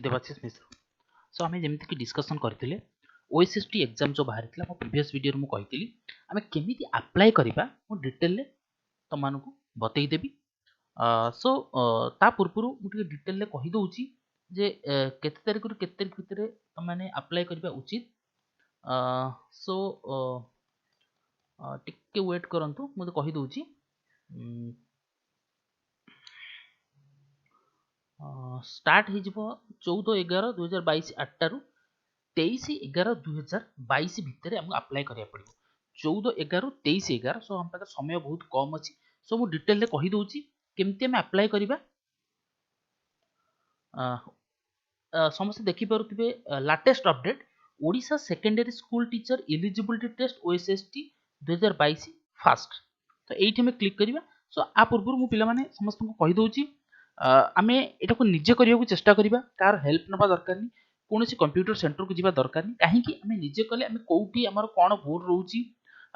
देवाशीष मिश्र। सो आम जमी कि डिस्कसन करते ओएसएसटी एग्जाम जो बाहर मो प्रीवियस वीडियो में कही आम केमी अप्लाई करवा मु डिटेल तुमको बतईदेवी। सो ता पूर्व मुझे डिटेल कहीदे जे केते तारीख रु केते तारीख भितर तुमने अप्लाई करवा उचित। सो टिके वेट करंतु मुझे कहीदे स्टार्ट हो 14/11/2022 8 रु 23/11/2022 भितर हमको अप्लाई करिया पड़िबो। 14/11 23/11 सो हम पाखे समय बहुत कम अछि। सो मु डिटेल कही दउची केमती हम अप्लाई करिबा। समस्त देखि पारुथिबे latest update Odisha secondary school teacher eligibility test OSST 2022 fast. तो एठी हम क्लिक करिबा। सो आ पूर्व मु पिला माने समस्त को कही दउची आमे एटा को निजे करिया को चेष्टा करिबा। कार हेल्प नबा दरकार नहीं, कौन सी कंप्यूटर सेंटर को जीवा दरकार नहीं। कहीं आम निजे कले आम कौटी आमर कौन भूल रोची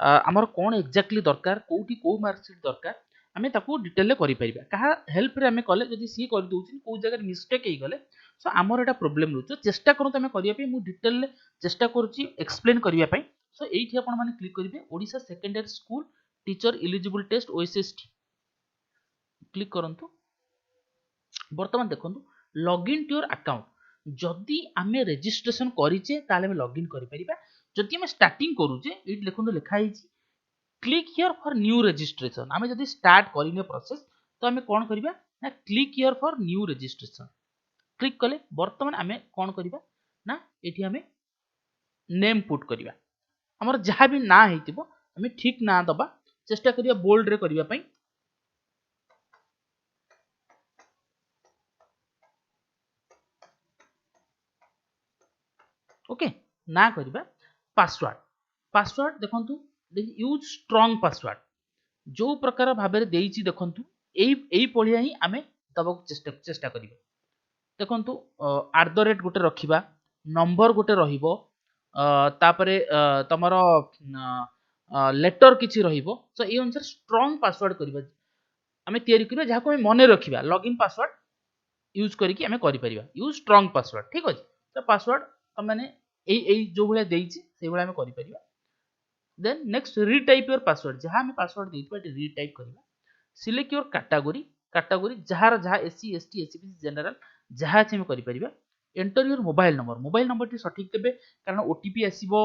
आमर कौन एक्जाक्टली दरकार कौटी कौ मार्कशीट दरकार आम ताको डिटेल करि परिबा। कहा हेल्प रे आम कले जदि सी कर दउची को जगह मिस्टेक हे गले सो आमर एटा प्रॉब्लम रहउछ। चेष्टा करत आम करिया पे मु डिटेल चेष्टा करूची एक्सप्लेन करिया पे। सो एठी आपण माने क्लिक करिवे Odisha secondary school teacher eligible test OSST click करंतु। वर्तमान देखंतु लॉगिन टू योर अकाउंट जदि आमे रजिस्ट्रेशन करिचे ताले आमे लॉगिन करि परिबा। जदि आमे स्टार्टिंग करूचे एट देखंतु लिखा हिची click here for new registration. आमे जदि स्टार्ट करिने प्रोसेस तो आमे कोन करिबा ना click here for new registration click कले वर्तमान आमे कोन करिबा ना एठी आमे नेम पुट करिबा। हमर जहा भी ना हेतिबो आमे ठीक ना दबा चेष्टा करिया बोल्ड रे करिबा पई। ओके ना करबा पासवर्ड पासवर्ड देखंतु यूज स्ट्रांग पासवर्ड जो प्रकार भाबरे देइची देखंतु एई पळिया ही आमे दबक चेष्टा करिबा। देखंतु @ गोटे रखिबा नंबर गोटे रहिबो तापरे तमरो लेटर किछि रहिबो। सो ए अनुसार स्ट्रांग पासवर्ड करिबा आमे तयारी करिबा जहा को मने रखिबा लॉगिन पासवर्ड यूज करिकि आमे करि परिबा। यूज स्ट्रांग पासवर्ड ठीक अछि। तो पासवर्ड त माने एई जो भले देइछि से भले आमे करि परिबा। Then next retype your password जहा हमें पासवर्ड देइतबा एटी रीटाइप करबा। सिलेक्ट योर कैटेगरी जहा एससी एसटी एससीबीसी जनरल जहा अछि हम करि परिबा। एंटर योर मोबाइल नंबर टी सठिक देबे कारण ओटीपी आसीबो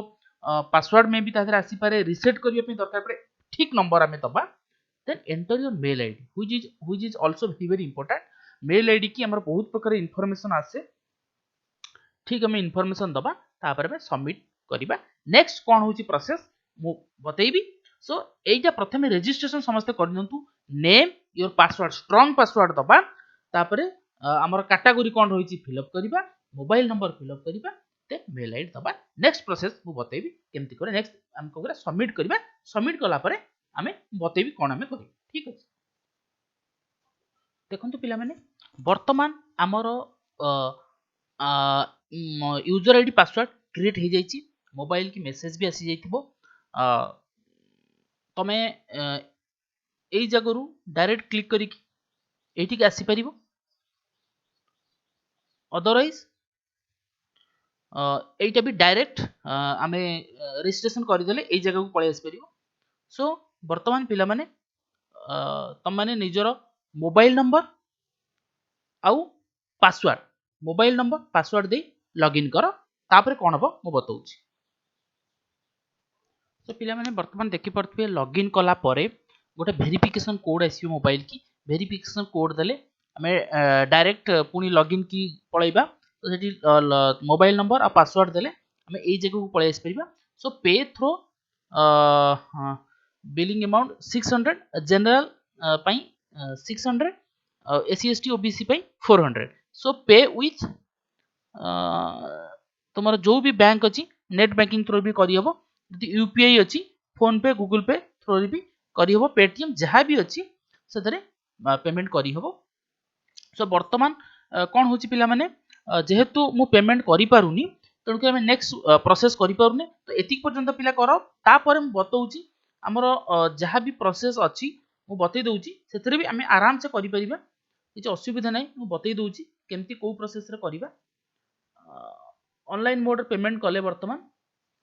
पासवर्ड में भी तादर आसी पारे रीसेट करिया पे दरकार पड़े ठीक नंबर आमे दबा। Then enter your mail ID which is also very important. Mail ID की हमर बहुत प्रकार इंफॉर्मेशन आसे ठीक हमें इंफॉर्मेशन दबा तापर में सबमिट करिबा। नेक्स्ट कोन होची प्रोसेस मु बतैबी। सो एटा प्रथमे रजिस्ट्रेशन समस्त कर दंतु name your password strong password दबा तापरे हमर कैटेगरी कोन होईची फिलअप करिबा मोबाइल नंबर फिलअप करिबा ते मेल आईडी दबा। नेक्स्ट प्रोसेस मु बतैबी केमति करे। नेक्स्ट हमको करे सबमिट करिबा। सबमिट कला परे हमें बतैबी कोन हमें करिबा ठीक अछि। देखंतु पिला माने वर्तमान हमर यूजर आईडी पासवर्ड क्रिएट हो जाइए। मोबाइल की मेसेज भी आसी जाइथिबो। तमे एई जगह रु डायरेक्ट क्लिक करी एठी के आसी परिबो। अदरवाइज एटा भी डायरेक्ट आमे रजिस्ट्रेशन कर देले एई जगह को पळे आसी परिबो। सो वर्तमान पिला माने तम माने निजरो मोबाइल नंबर आउ पासवर्ड मोबाइल नंबर पासवर्ड दे लॉगिन करो तापर कोन हबो मु बताउची। तो पिला माने वर्तमान देखि परथबे लॉगिन कला परे गोटे वेरिफिकेशन कोड आसी मोबाइल की वेरिफिकेशन कोड देले हमें डायरेक्ट पुनी लॉगिन की पळैबा। तो सेठी मोबाइल नंबर आ पासवर्ड देले हमें एई जगह को पळे आसी परिबा। सो पे थ्रो बिलिंग अमाउंट 600 जनरल पई 600 एससी एसटी ओबीसी पई 400। सो पे विथ तुमर जो भी बैंक अछि नेट बैंकिंग थ्रू भी करि हबो। यदि यूपीआई अछि फोन पे गूगल पे थ्रू भी करि हबो। पेटीएम जहा भी अछि सेतरे पेमेंट करि हबो। सो वर्तमान कोन होछि पिला माने जेहेतु मु पेमेंट करि पारुनी तणु कि हम नेक्स्ट प्रोसेस करि पारुने। तो एतिक पर्यंत पिला करो तापर हम बताउची हमर जहा भी प्रोसेस अछि मु बतै दउची सेतरे भी हम आराम से करि परिबा। किछ असुविधा नै मु बतै दउची केमती को प्रोसेस रे करिबा। ऑनलाइन मोड पेमेंट कले वर्तमान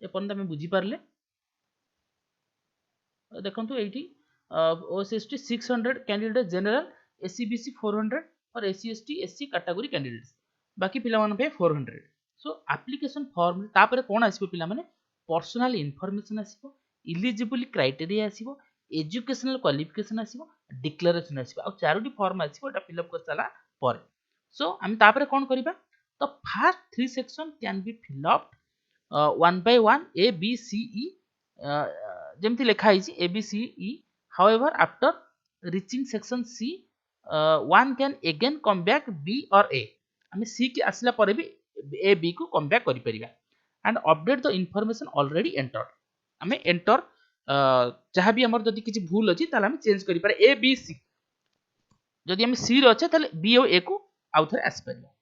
एपर्यंत आम बुझीपारे देखो ये OSST 600 कैंडिडेट जनरल SCBC 400 और SC SC कैटेगरी कैंडिडेट्स बाकी पिला 400 सो एप्लिकेशन फॉर्म तापर कौन आसो पिला पर्सनल इनफॉरमेशन आसो इलिजिबल क्राइटेरिया आसो एजुकेशनल क्वालिफिकेशन आसो डिक्लेरेशन आसो आ चारोटी फॉर्म आसो एटा फिल अप कर सारा पर सो हम तापर कौन करबा तो first 3 section can be fill up one by one A B C E जेमती लिखा है A B C E however after reaching section C one can again come back B or A आम C की आसला पर भी A B को come back करि परिबा and update the information already entered आम एंटर जहाँ भी हमर जदि किछि भूल अछि ताले हम चेंज करि पारे A B C जदि हम C रे अछि ताले B और A को आउ थरे आसी परिबा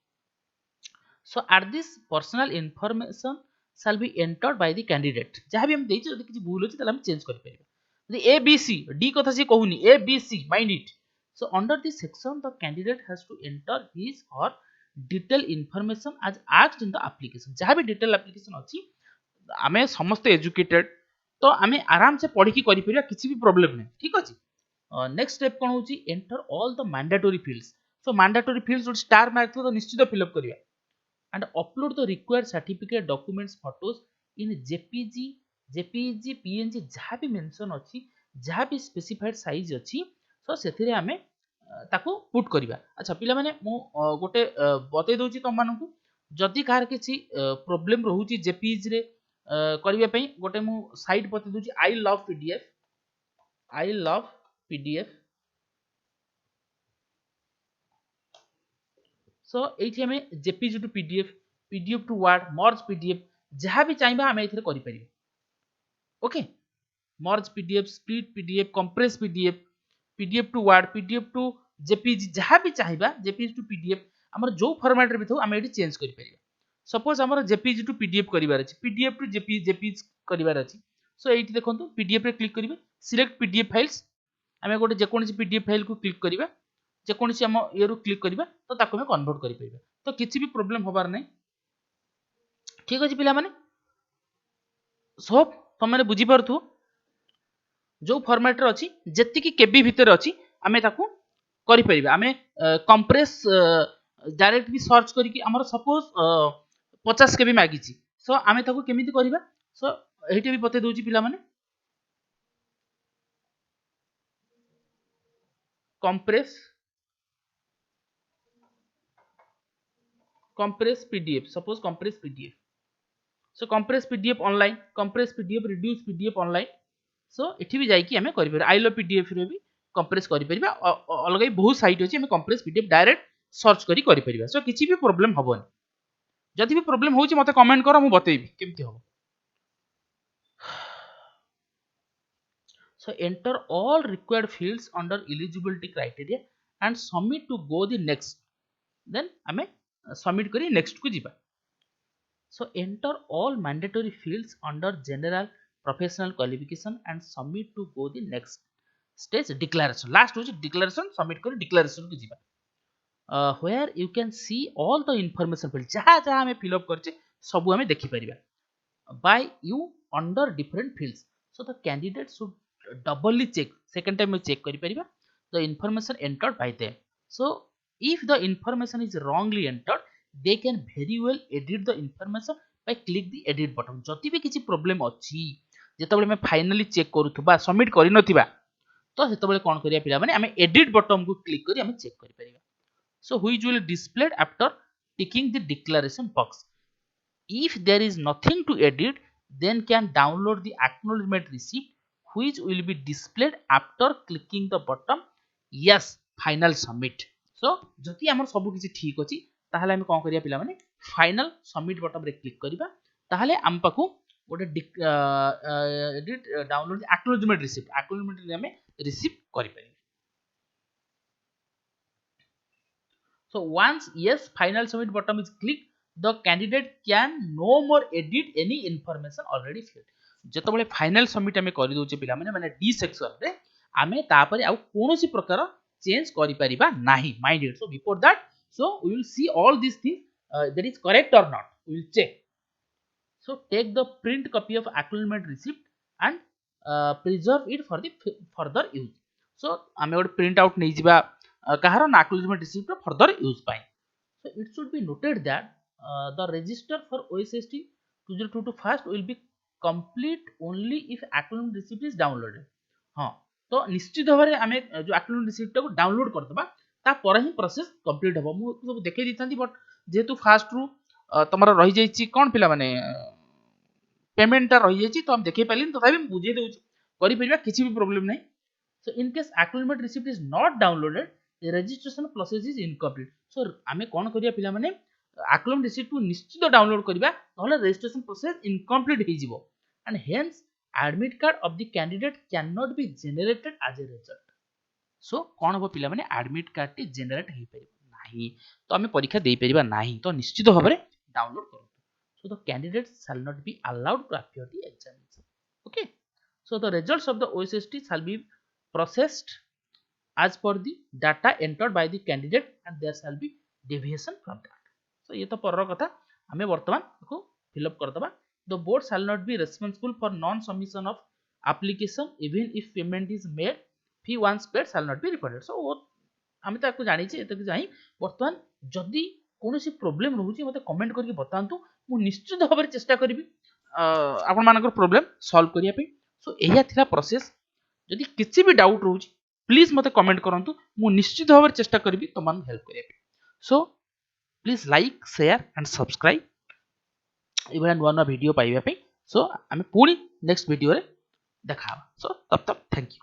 so at this personal information shall be entered by the candidate जहाँ भी हम देछि जदि किछि भूल अछि ताले हम चेंज करि परिबा जदि A B C D कथा से कहूनी A B C mind it so under this section the candidate has to enter his or detailed information as asked in the application जहाँ भी डिटेल एप्लिकेशन अछि आमे समस्त एजुकेटेड तो आमे आराम से पढ़ी की करि परिया किछि भी प्रॉब्लम नै ठीक अछि नेक्स्ट स्टेप कोन होछि enter all the mandatory fields so mandatory fields star mark तो निश्चित फिल अप करिया and upload the required certificate documents photos in JPG PNG जहाँ भी मेंशन अछि जहाँ भी स्पेसिफाइड साइज अछि सो सेथिरे आमे ताको पुट करिबा अच्छा पिला माने मु गोटे बतै दोछि तम मानकु जदि कार किछि प्रॉब्लम रहउछि JPG रे करिबा पई गोटे मु साइट बतै दोछि I love PDF सो एठी हमें JPG to PDF to word merge PDF जहाँ भी चाहिए आम ये करें okay merge PDF split PDF compress PDF to word PDF to JPG जहाँ भी चाहिए JPG टू PDF आमर जो फॉर्मेट रे भी थाउ आम ये चेंज कर परिबा सपोज आमर JPG टू PDF करिवार अछि PDF टू JPG करिवार अछि सो एठी देखंतु PDF रे क्लिक करिवे सिलेक्ट PDF फाइल्स आम गोटे जेकोसी PDF फाइल को क्लिक करिवा जेकोसी आम ये क्लिक करिवा तो ताको हम कन्वर्ट करि परिबा तो किछि भी प्रॉब्लम होबार नै ठीक अछि पिला माने सब तुम माने बुझी परथु जो फॉर्मेट रे अछि जेति की केबी भीतर अछि आमे ताको करि परिबा आमे कंप्रेस डायरेक्ट भी सर्च करी कि हमर सपोज 50 केबी मागी छी सो आमे ताको केमिति करिबा सो एहिटे भी बते दोछि पिला माने compress PDF suppose compress PDF so compress PDF online compress PDF reduce PDF online so एठी भी जाई कि हमें करि परबा I love PDF रे भी कंप्रेस करि परबा अलग बहुत साइट अछि हमें कंप्रेस PDF डायरेक्ट सर्च करी परबा सो किछि भी प्रॉब्लम हबोनी जदि भी प्रॉब्लम होउछि मते कमेंट करो मु बतेबी केमति हो so enter all required fields under eligibility criteria and submit to go the next then हमें सबमिट करी नेक्स्ट को जीवा so enter all mandatory fields under general professional qualification and submit to go the next stage declaration last होची declaration submit करी declaration को जीवा where you can see all the information field जहाँ जहाँ हमें fill up करचे सबु हमें देखि परिबा by you under different fields so the candidate should doubly check second time check करी परिबा the information entered by them so if the information is wrongly entered they can very well edit the information by click the edit button जति भी किछि problem अछि जेतबेले मैं finally check करूथबा submit करि नथिबा तो सेतबेले कोन करिया पिला माने हमें एडिट बटन को क्लिक करी हमें चेक करि परिबा so which will displayed after ticking the declaration box if there is nothing to edit then can download the acknowledgement receipt which will be displayed after clicking the button yes final submit so जति हमर सब किछि ठीक अछि ताहले हम कोन करिया पिला माने फाइनल सबमिट बटन रे क्लिक करिबा ताहले हम पाखु गोटे एडिट डाउनलोड एक्नॉलेजमेंट रे हमें रिसीव करि परिबे so once yes final submit button is clicked the candidate can no more edit any information already filled जेतबेले फाइनल सबमिट हमें करि दोचे पिला माने डी सेक्शन रे आमे तापरे आ कोनोसी प्रकार चेंज करि परिबा नाही mind it so before that so we will see all these things that is correct or not we will check So take the print copy of acknowledgement receipt and preserve it for the further use. So आमे गोटे print out नहीं जिबा कहार ना acknowledgement receipt further use पाए. So it should be noted that the register for OSST 2022 first will be complete only if acknowledgement receipt is downloaded. हाँ तो निश्चित भाव में आम जो acknowledgement receipt को डाउनलोड करदबा ता पर ही प्रोसेस कंप्लीट हबो. मु सब देखै दिथांती बट जेतु फास्ट रु तमरा रहि जाईची कोन पिला माने पेमेंट ता रहि जाईची तो हम देखै पालिन तो तथापि बुझे देउची करि परिबा किछि भी प्रॉब्लम नै. So in case acknowledgement receipt is not downloaded, the registration process is incomplete. So आमे कोन करिया पिला माने acknowledgement receipt को निश्चित डाउनलोड करिबा नहले registration process incomplete हे जिवो and hence admit card of the candidate cannot be generated as a result. So कोन हो पिला माने admit card टी generate हे परिबो नाही तो आमे परीक्षा देई परिबा नाही तो निश्चित भाबरे डाउनलोड करू. So the candidates shall not be allowed to appear the examination. Okay. So the results of the OSST shall be processed as per the data entered by the candidate and there shall be deviation from that. So ये तो पर कथा हमें वर्तमान को fill up कर दबा. The board shall not be responsible for non submission of application even if payment is made. Fee once paid shall not be refunded. So वो हमें ताको जानि छि एतक जाई वर्तमान जदी कोनोसी प्रॉब्लम रहउछि मते कमेंट करके बतांतु मु निश्चित भाबरे चेष्टा करबी आपण मानकर प्रॉब्लम सॉल्व करिया पे. सो एया थिला प्रोसेस जदि किछि भी डाउट रहउछि प्लीज मते कमेंट करंतु मु निश्चित भाबरे चेष्टा करबी तमान हेल्प करिया पे. So please like share and subscribe even नुआ नुआ वीडियो पाइबा पे. सो आमे पुणी नेक्स्ट वीडियो रे देखा. सो तब तक थैंक यू.